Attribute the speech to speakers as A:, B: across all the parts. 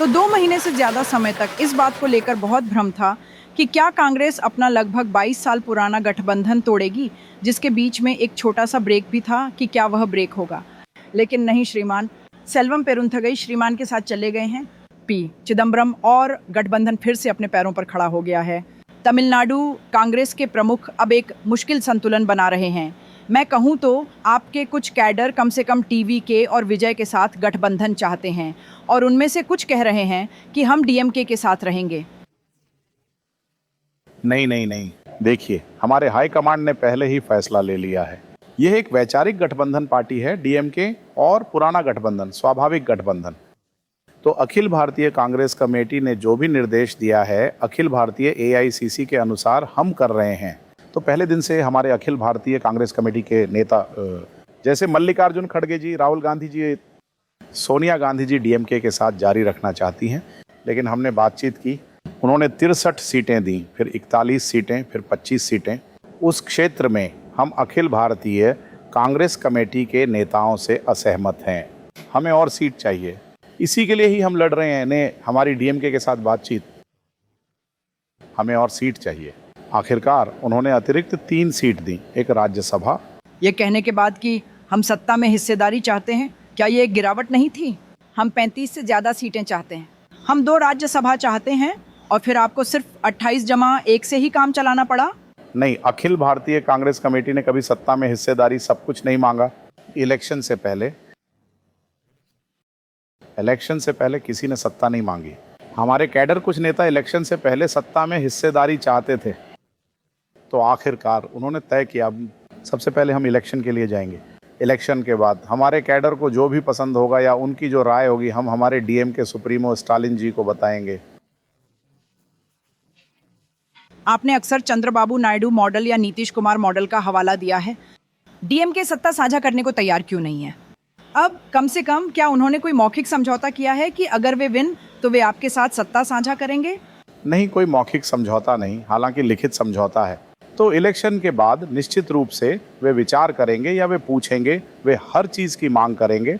A: तो 2 महीने से ज़्यादा समय तक इस बात को लेकर बहुत भ्रम था कि क्या कांग्रेस अपना लगभग 22 साल पुराना गठबंधन तोड़ेगी, जिसके बीच में एक छोटा सा ब्रेक भी था कि क्या वह ब्रेक होगा। लेकिन नहीं श्रीमान, सेल्वम पेरुंथगई श्रीमान के साथ चले गए हैं पी चिदम्बरम और गठबंधन फिर से अपने पैरों पर खड़ा हो गया है। तमिलनाडु कांग्रेस के प्रमुख अब एक मुश्किल संतुलन बना रहे हैं। मैं कहूं तो आपके कुछ कैडर कम से कम टीवी के और विजय के साथ गठबंधन चाहते हैं और उनमें से कुछ कह रहे हैं कि हम डीएमके के साथ रहेंगे।
B: नहीं नहीं नहीं, देखिए, हमारे हाईकमांड ने पहले ही फैसला ले लिया है। यह एक वैचारिक गठबंधन पार्टी है, डीएमके और पुराना गठबंधन, स्वाभाविक गठबंधन। तो अखिल भारतीय कांग्रेस कमेटी ने जो भी निर्देश दिया है अखिल भारतीय एआईसीसी के अनुसार हम कर रहे हैं। तो पहले दिन से हमारे अखिल भारतीय कांग्रेस कमेटी के नेता जैसे मल्लिकार्जुन खड़गे जी, राहुल गांधी जी, सोनिया गांधी जी डीएमके के साथ जारी रखना चाहती हैं, लेकिन हमने बातचीत की। उन्होंने 63 सीटें दी, फिर 41 सीटें, फिर 25 सीटें। उस क्षेत्र में हम अखिल भारतीय कांग्रेस कमेटी के नेताओं से असहमत हैं। हमें और सीट चाहिए, इसी के लिए ही हम लड़ रहे हैं। ने हमारी डीएमके के साथ बातचीत, हमें और सीट चाहिए। आखिरकार उन्होंने अतिरिक्त 3 सीट दी, एक राज्यसभा।
A: ये कहने के बाद कि हम सत्ता में हिस्सेदारी चाहते हैं, क्या ये एक गिरावट नहीं थी? हम 35 से ज़्यादा सीटें चाहते हैं, हम 2 राज्यसभा चाहते हैं और फिर आपको सिर्फ 28 जमा 1 से ही काम चलाना पड़ा।
B: नहीं, अखिल भारतीय कांग्रेस कमेटी ने कभी सत्ता में हिस्सेदारी सब कुछ नहीं मांगा। इलेक्शन से पहले किसी ने सत्ता नहीं मांगी। हमारे कैडर कुछ नेता इलेक्शन से पहले सत्ता में हिस्सेदारी चाहते थे, तो आखिरकार उन्होंने तय किया सबसे पहले हम इलेक्शन के लिए जाएंगे। इलेक्शन के बाद हमारे कैडर को जो भी पसंद होगा या उनकी जो राय होगी हम हमारे डीएमके सुप्रीमो स्टालिन जी को बताएंगे।
A: आपने अक्सर चंद्रबाबू नायडू मॉडल या नीतीश कुमार मॉडल का हवाला दिया है। डीएमके सत्ता साझा करने को तैयार क्यों नहीं है? अब कम से कम क्या उन्होंने कोई मौखिक समझौता किया है कि अगर वे विन तो वे आपके साथ सत्ता साझा करेंगे?
B: नहीं, कोई मौखिक समझौता नहीं, हालांकि लिखित समझौता है। तो इलेक्शन के बाद निश्चित रूप से वे विचार करेंगे या वे पूछेंगे, वे हर चीज़ की मांग करेंगे।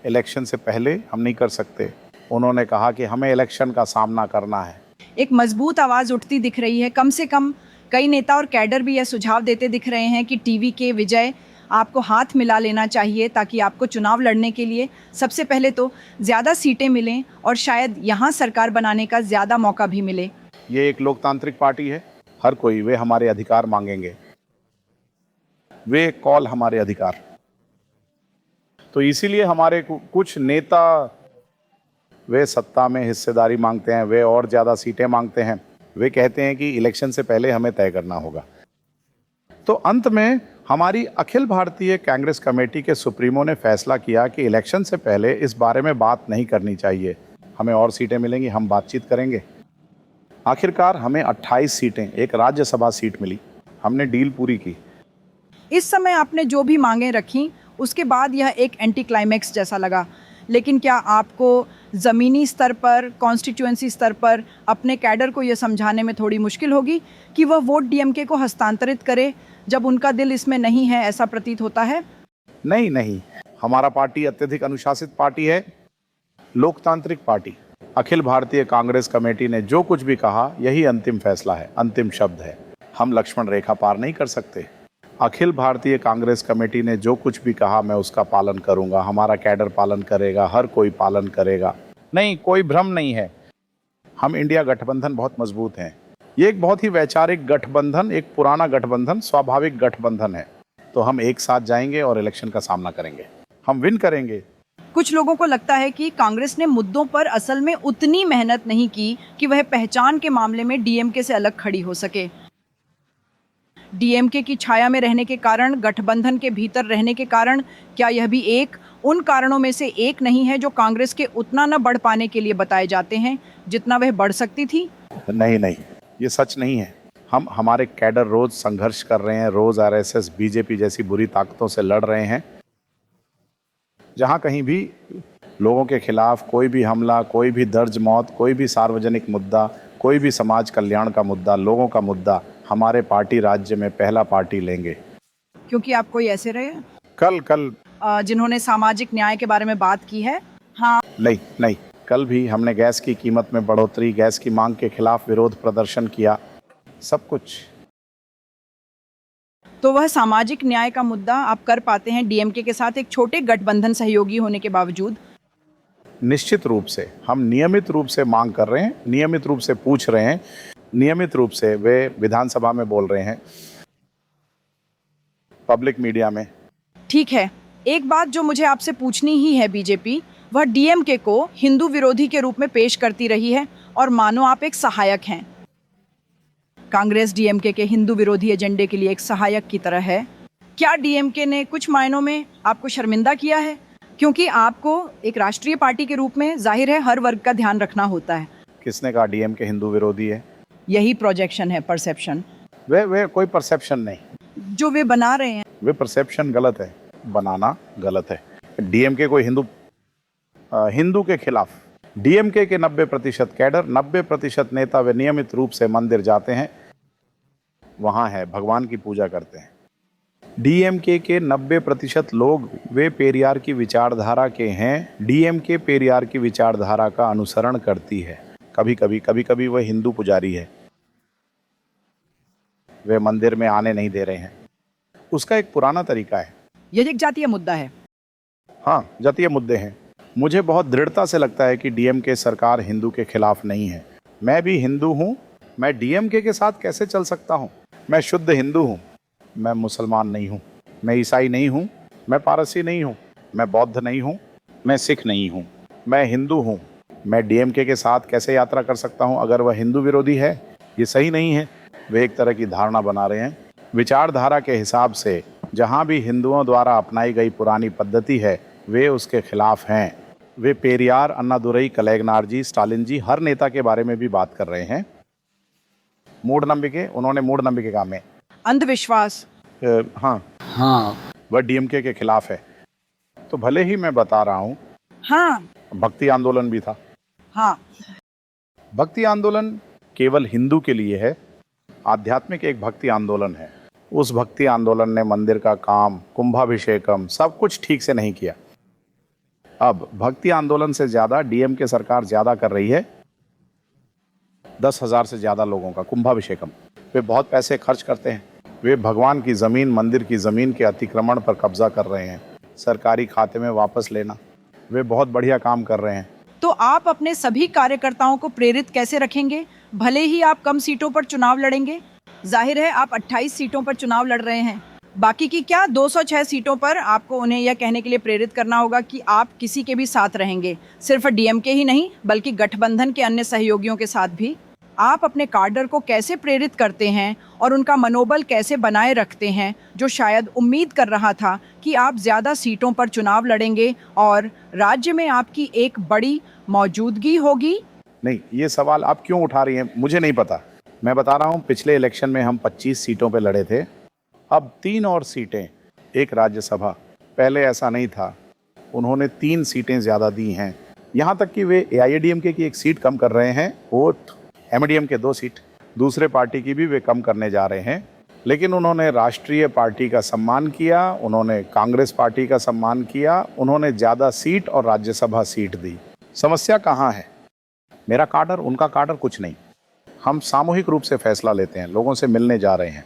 B: इलेक्शन से पहले हम नहीं कर सकते। उन्होंने कहा कि हमें इलेक्शन का सामना करना है।
A: एक मजबूत आवाज़ उठती दिख रही है। कम से कम कई नेता और कैडर भी यह सुझाव देते दिख रहे हैं कि टीवी के विजय आपको हाथ मिला लेना चाहिए ताकि आपको चुनाव लड़ने के लिए सबसे पहले तो ज़्यादा सीटें मिलें और शायद यहाँ सरकार बनाने का ज़्यादा मौका भी मिले।
B: ये एक लोकतांत्रिक पार्टी है, हर कोई वे हमारे अधिकार मांगेंगे, वे कॉल हमारे अधिकार। तो इसीलिए हमारे कुछ नेता वे सत्ता में हिस्सेदारी मांगते हैं, वे और ज़्यादा सीटें मांगते हैं। वे कहते हैं कि इलेक्शन से पहले हमें तय करना होगा। तो अंत में हमारी अखिल भारतीय कांग्रेस कमेटी के सुप्रीमो ने फैसला किया कि इलेक्शन से पहले इस बारे में बात नहीं करनी चाहिए। हमें और सीटें मिलेंगी, हम बातचीत करेंगे। आखिरकार हमें 28 सीटें, एक राज्यसभा सीट मिली। हमने डील पूरी की।
A: इस समय आपने जो भी मांगें रखी उसके बाद यह एक एंटी क्लाइमैक्स जैसा लगा। लेकिन क्या आपको ज़मीनी स्तर पर, कॉन्स्टिट्यूएंसी स्तर पर अपने कैडर को यह समझाने में थोड़ी मुश्किल होगी कि वह वोट डीएमके को हस्तांतरित करे जब उनका दिल इसमें नहीं है, ऐसा प्रतीत होता है?
B: नहीं नहीं, हमारा पार्टी अत्यधिक अनुशासित पार्टी है, लोकतांत्रिक पार्टी। अखिल भारतीय कांग्रेस कमेटी ने जो कुछ भी कहा यही अंतिम फैसला है, अंतिम शब्द है। हम लक्ष्मण रेखा पार नहीं कर सकते। अखिल भारतीय कांग्रेस कमेटी ने जो कुछ भी कहा मैं उसका पालन करूंगा, हमारा कैडर पालन करेगा, हर कोई पालन करेगा। नहीं, कोई भ्रम नहीं है। हम इंडिया गठबंधन बहुत मजबूत हैं। ये एक बहुत ही वैचारिक गठबंधन, एक पुराना गठबंधन, स्वाभाविक गठबंधन है। तो हम एक साथ जाएंगे और इलेक्शन का सामना करेंगे, हम विन करेंगे।
A: कुछ लोगों को लगता है कि कांग्रेस ने मुद्दों पर असल में उतनी मेहनत नहीं की कि वह पहचान के मामले में डीएमके से अलग खड़ी हो सके। डीएमके की छाया में रहने के कारण, गठबंधन के भीतर रहने के कारण, क्या यह भी एक उन कारणों में से एक नहीं है जो कांग्रेस के उतना न बढ़ पाने के लिए बताए जाते हैं जितना वह बढ़ सकती थी?
B: नहीं नहीं, ये सच नहीं है। हम हमारे कैडर रोज संघर्ष कर रहे हैं, रोज आरएसएस, बीजेपी जैसी बुरी ताकतों से लड़ रहे हैं। जहां कहीं भी लोगों के खिलाफ कोई भी हमला, कोई भी दर्ज मौत, कोई भी सार्वजनिक मुद्दा, कोई भी समाज कल्याण का मुद्दा, लोगों का मुद्दा, हमारे पार्टी राज्य में पहला पार्टी लेंगे।
A: क्योंकि आप कोई ऐसे रहे
B: कल
A: जिन्होंने सामाजिक न्याय के बारे में बात की है। हाँ,
B: नहीं नहीं, कल भी हमने गैस की कीमत में बढ़ोतरी, गैस की मांग के खिलाफ विरोध प्रदर्शन किया, सब कुछ।
A: तो वह सामाजिक न्याय का मुद्दा आप कर पाते हैं डीएमके के साथ एक छोटे गठबंधन सहयोगी होने के बावजूद?
B: निश्चित रूप से हम नियमित रूप से मांग कर रहे हैं, नियमित रूप से पूछ रहे हैं, नियमित रूप से वे विधानसभा में बोल रहे हैं, पब्लिक मीडिया में।
A: ठीक है, एक बात जो मुझे आपसे पूछनी ही है, बीजेपी वह डीएमके को हिंदू विरोधी के रूप में पेश करती रही है और मानो आप एक सहायक हैं। कांग्रेस डीएमके के हिंदू विरोधी एजेंडे के लिए एक सहायक की तरह है। क्या डीएमके ने कुछ मायनों में आपको शर्मिंदा किया है? क्योंकि आपको एक राष्ट्रीय पार्टी के रूप में जाहिर है हर वर्ग का ध्यान रखना होता है।
B: किसने कहा डीएमके हिंदू विरोधी है?
A: यही प्रोजेक्शन है, परसेप्शन
B: वे कोई परसेप्शन नहीं,
A: जो वे बना रहे हैं।
B: वे परसेप्शन गलत है, बनाना गलत है। डीएमके कोई हिंदू के खिलाफ, डीएमके के 90% कैडर, 90% नेता वे नियमित रूप से मंदिर जाते हैं, वहां है, भगवान की पूजा करते हैं। डीएमके के 90% लोग वे पेरियार की विचारधारा के हैं। डीएमके पेरियार की विचारधारा का अनुसरण करती है। कभी कभी वह हिंदू पुजारी है, वे मंदिर में आने नहीं दे रहे हैं, उसका एक पुराना तरीका है।
A: यह एक जातीय मुद्दा है।
B: हाँ, जातीय मुद्दे हैं। मुझे बहुत दृढ़ता से लगता है कि डीएमके सरकार हिंदू के खिलाफ नहीं है। मैं भी हिंदू हूँ, मैं डीएमके के साथ कैसे चल सकता हूँ? मैं शुद्ध हिंदू हूँ, मैं मुसलमान नहीं हूँ, मैं ईसाई नहीं हूँ, मैं पारसी नहीं हूँ, मैं बौद्ध नहीं हूँ, मैं सिख नहीं हूँ, मैं हिंदू हूँ। मैं डीएमके के साथ कैसे यात्रा कर सकता हूँ अगर वह हिंदू विरोधी है? ये सही नहीं है। वे एक तरह की धारणा बना रहे हैं। विचारधारा के हिसाब से जहाँ भी हिंदुओं द्वारा अपनाई गई पुरानी पद्धति है, वे उसके खिलाफ हैं। वे पेरियार, अन्नादुरई, कलैगनार जी, स्टालिन जी, हर नेता के बारे में भी बात कर रहे हैं। मूढ़नंबिके, उन्होंने मूढ़नंबिके कहा, में
A: अंधविश्वास।
B: हाँ, वह डीएमके के खिलाफ है। तो भले ही मैं बता रहा हूँ,
A: हाँ
B: भक्ति आंदोलन भी था।
A: हाँ,
B: भक्ति आंदोलन केवल हिंदू के लिए है, आध्यात्मिक एक भक्ति आंदोलन है। उस भक्ति आंदोलन ने मंदिर का काम, कुंभाभिषेकम, सब कुछ ठीक से नहीं किया। अब भक्ति आंदोलन से ज्यादा डीएमके सरकार ज्यादा कर रही है, 10,000 से ज्यादा लोगों का कुंभाभिषेकम। वे बहुत पैसे खर्च करते हैं। वे भगवान की जमीन, मंदिर की जमीन के अतिक्रमण पर कब्जा कर रहे हैं, सरकारी खाते में वापस लेना। वे बहुत बढ़िया काम कर रहे हैं।
A: तो आप अपने सभी कार्यकर्ताओं को प्रेरित कैसे रखेंगे? भले ही आप कम सीटों पर चुनाव लड़ेंगे, जाहिर है आप 28 सीटों पर चुनाव लड़ रहे हैं, बाकी की क्या 206 सीटों पर आपको उन्हें यह कहने के लिए प्रेरित करना होगा कि आप किसी के भी साथ रहेंगे, सिर्फ डीएमके ही नहीं बल्कि गठबंधन के अन्य सहयोगियों के साथ भी। आप अपने कार्डर को कैसे प्रेरित करते हैं और उनका मनोबल कैसे बनाए रखते हैं, जो शायद उम्मीद कर रहा था कि आप ज़्यादा सीटों पर चुनाव लड़ेंगे और राज्य में आपकी एक बड़ी मौजूदगी होगी?
B: नहीं, ये सवाल आप क्यों उठा रही हैं मुझे नहीं पता। मैं बता रहा हूँ, पिछले इलेक्शन में हम 25 सीटों पे लड़े थे, अब 3 और सीटें, एक राज्यसभा। पहले ऐसा नहीं था, उन्होंने 3 सीटें ज़्यादा दी हैं। यहाँ तक कि वे एआईएडीएमके की 1 सीट कम कर रहे हैं, वोट एमडीएम के 2 सीट, दूसरे पार्टी की भी वे कम करने जा रहे हैं। लेकिन उन्होंने राष्ट्रीय पार्टी का सम्मान किया, उन्होंने कांग्रेस पार्टी का सम्मान किया, उन्होंने ज़्यादा सीट और राज्यसभा सीट दी। समस्या कहाँ है? मेरा कार्डर, उनका कार्डर, कुछ नहीं। हम सामूहिक रूप से फैसला लेते हैं, लोगों से मिलने जा रहे हैं,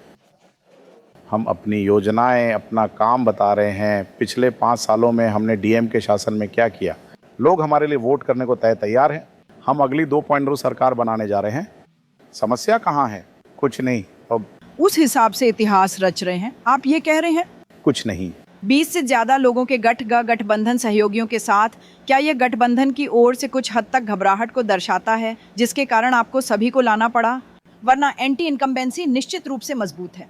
B: हम अपनी योजनाएं, अपना काम बता रहे हैं। पिछले 5 सालों में हमने डीएम के शासन में क्या किया, लोग हमारे लिए वोट करने को तैयार हैं। हम अगली 2.0 सरकार बनाने जा रहे हैं। समस्या कहाँ है? कुछ नहीं। अब
A: उस हिसाब से इतिहास रच रहे हैं, आप ये कह रहे हैं?
B: कुछ नहीं।
A: 20 से ज्यादा लोगों के गठबंधन सहयोगियों के साथ, क्या यह गठबंधन की ओर से कुछ हद तक घबराहट को दर्शाता है, जिसके कारण आपको सभी को लाना पड़ा? वरना एंटी इनकम्बेंसी निश्चित रूप से मजबूत है।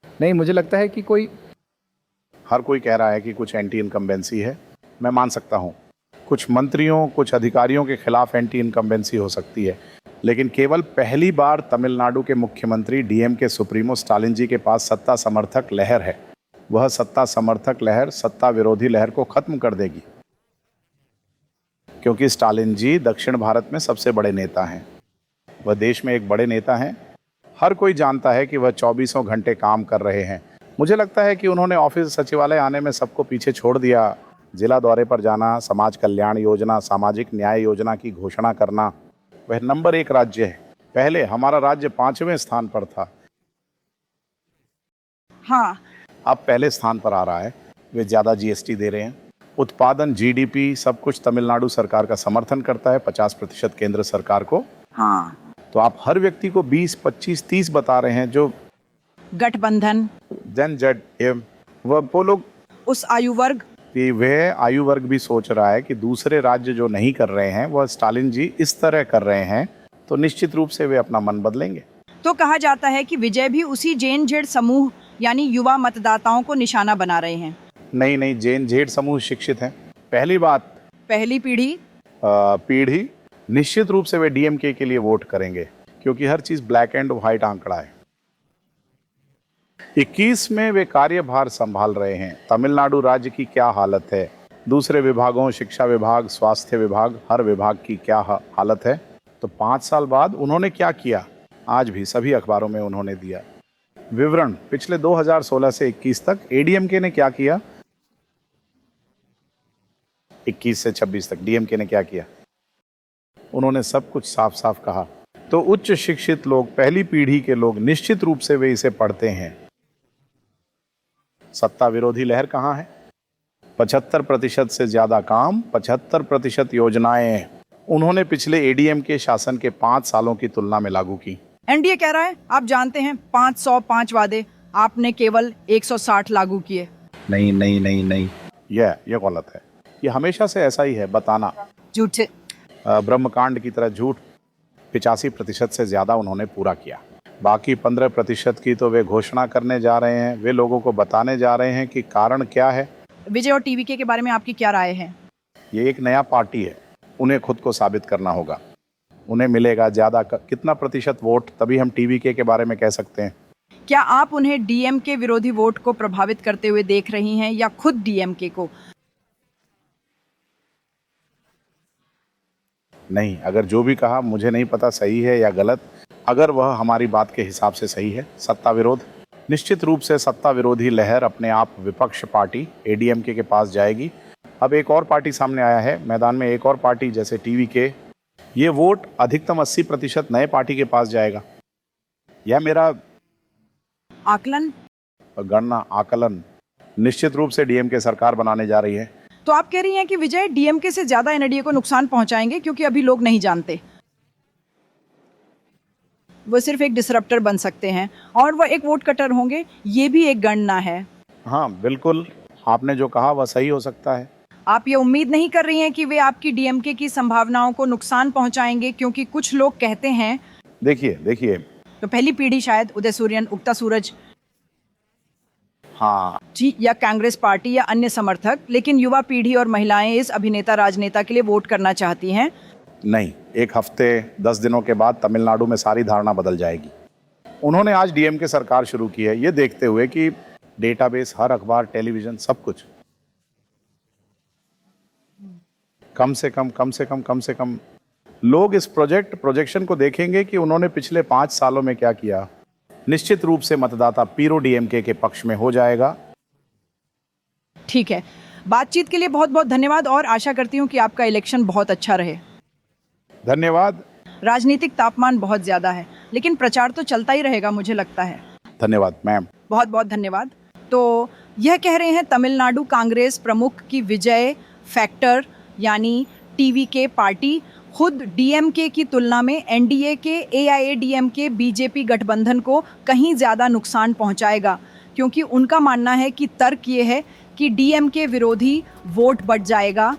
B: नहीं, मुझे लगता है कि हर कोई कह रहा है कि कुछ एंटी इनकम्बेंसी है, मैं मान सकता हूँ। कुछ मंत्रियों, कुछ अधिकारियों के खिलाफ एंटी इनकम्बेंसी हो सकती है, लेकिन केवल पहली बार तमिलनाडु के मुख्यमंत्री डीएम के सुप्रीमो स्टालिन जी के पास सत्ता समर्थक लहर है। वह सत्ता समर्थक लहर सत्ता विरोधी लहर को खत्म कर देगी, क्योंकि स्टालिन जी दक्षिण भारत में सबसे बड़े नेता हैं, वह देश में एक बड़े नेता हैं। हर कोई जानता है कि वह 24 घंटे काम कर रहे हैं। मुझे लगता है कि उन्होंने ऑफिस सचिवालय आने में सबको पीछे छोड़ दिया, जिला दौरे पर जाना, समाज कल्याण योजना, सामाजिक न्याय योजना की घोषणा करना, वह नंबर 1 राज्य है। पहले हमारा राज्य 5वें स्थान पर था,
A: हाँ,
B: अब पहले स्थान पर आ रहा है। वे ज़्यादा जीएसटी दे रहे हैं। उत्पादन, जीडीपी सब कुछ तमिलनाडु सरकार का समर्थन करता है, 50% केंद्र सरकार को।
A: हाँ,
B: तो आप हर व्यक्ति को 20, 25, 30 बता रहे हैं जो
A: गठबंधन
B: जन जेड वो लोग,
A: उस आयु वर्ग,
B: कि वह आयु वर्ग भी सोच रहा है कि दूसरे राज्य जो नहीं कर रहे हैं वह स्टालिन जी इस तरह कर रहे हैं, तो निश्चित रूप से वे अपना मन बदलेंगे।
A: तो कहा जाता है कि विजय भी उसी जैन जेड समूह यानी युवा मतदाताओं को निशाना बना रहे हैं।
B: नहीं, जैन जेड समूह शिक्षित हैं। पहली बात,
A: पहली
B: पीढ़ी निश्चित रूप से वे डीएमके के लिए वोट करेंगे, क्योंकि हर चीज ब्लैक एंड व्हाइट आंकड़ा है। 21 में वे कार्यभार संभाल रहे हैं। तमिलनाडु राज्य की क्या हालत है, दूसरे विभागों, शिक्षा विभाग, स्वास्थ्य विभाग, हर विभाग की क्या हालत है, तो 5 साल बाद उन्होंने क्या किया, आज भी सभी अखबारों में उन्होंने दिया विवरण। पिछले 2016 से 21 तक एडीएमके ने क्या किया, 21 से 26 तक डीएमके ने क्या किया, उन्होंने सब कुछ साफ साफ कहा। तो उच्च शिक्षित लोग, पहली पीढ़ी के लोग, निश्चित रूप से वे इसे पढ़ते हैं। सत्ता विरोधी लहर कहाँ है? 75% से ज्यादा काम, 75% योजनाएं उन्होंने पिछले एडीएमके शासन के 5 सालों की तुलना में लागू की।
A: एनडीए कह रहा है, आप जानते हैं 505 वादे, आपने केवल 160 लागू किए।
B: नहीं, यह गलत है। ये हमेशा से ऐसा ही है, बताना
A: झूठे।
B: ब्रह्मकांड की तरह झूठ। 85% से ज्यादा उन्होंने पूरा किया। बाकी 15% की तो वे घोषणा करने जा रहे हैं, वे लोगों को बताने जा रहे हैं कि कारण क्या है।
A: विजय और टीवीके के बारे में आपकी क्या राय है?
B: ये एक नया पार्टी है, उन्हें खुद को साबित करना होगा। उन्हें मिलेगा ज्यादा कितना प्रतिशत वोट, तभी हम टीवीके के बारे में कह सकते हैं।
A: क्या आप उन्हें डीएमके विरोधी वोट को प्रभावित करते हुए देख रही हैं या खुद डीएमके को?
B: नहीं, अगर जो भी कहा मुझे नहीं पता सही है या गलत, अगर वह हमारी बात के हिसाब से सही है। सत्ता विरोध, निश्चित रूप से सत्ता विरोधी लहर अपने आप विपक्ष पार्टी एडीएमके के पास जाएगी। अब एक और पार्टी सामने आया है मैदान में, एक और पार्टी जैसे टीवीके, ये वोट अधिकतम 80% नए पार्टी के पास जाएगा। यह मेरा
A: आकलन,
B: गणना, आकलन, निश्चित रूप से डीएमके सरकार बनाने जा रही है।
A: तो आप कह रही हैं कि विजय डीएमके से ज्यादा एनडीए को नुकसान पहुंचाएंगे, क्योंकि अभी लोग नहीं जानते, वो सिर्फ एक डिसरप्टर बन सकते हैं और वो एक वोट कटर होंगे, ये भी एक गणना है।
B: हाँ बिल्कुल, आपने जो कहा वह सही हो सकता है।
A: आप ये उम्मीद नहीं कर रही हैं कि वे आपकी डीएमके की संभावनाओं को नुकसान पहुंचाएंगे, क्योंकि कुछ लोग कहते हैं,
B: देखिए
A: तो पहली पीढ़ी शायद उदय सूर्यन, उगता सूरज,
B: हाँ
A: जी, या कांग्रेस पार्टी या अन्य समर्थक, लेकिन युवा पीढ़ी और महिलाएं इस अभिनेता राजनेता के लिए वोट करना चाहती हैं।
B: नहीं, एक हफ्ते 10 दिनों के बाद तमिलनाडु में सारी धारणा बदल जाएगी। उन्होंने आज डीएमके सरकार शुरू की है, ये देखते हुए कि डेटाबेस, हर अखबार, टेलीविजन, सब कुछ कम से कम लोग इस प्रोजेक्शन को देखेंगे कि उन्होंने पिछले 5 सालों में क्या किया। निश्चित रूप से मतदाता पीरो डीएमके के पक्ष में हो जाएगा।
A: ठीक है, बातचीत के लिए बहुत बहुत धन्यवाद और आशा करती हूँ कि आपका इलेक्शन बहुत अच्छा रहे।
B: धन्यवाद।
A: राजनीतिक तापमान बहुत ज्यादा है, लेकिन प्रचार तो चलता ही रहेगा, मुझे लगता है।
B: धन्यवाद मैम।
A: बहुत बहुत धन्यवाद। तो यह कह रहे हैं तमिलनाडु कांग्रेस प्रमुख की विजय फैक्टर यानी टीवीके पार्टी खुद डीएमके की तुलना में एनडीए के एआईएडीएमके बीजेपी गठबंधन को कहीं ज़्यादा नुकसान पहुंचाएगा, क्योंकि उनका मानना है कि तर्क ये है कि डीएमके विरोधी वोट बढ़ जाएगा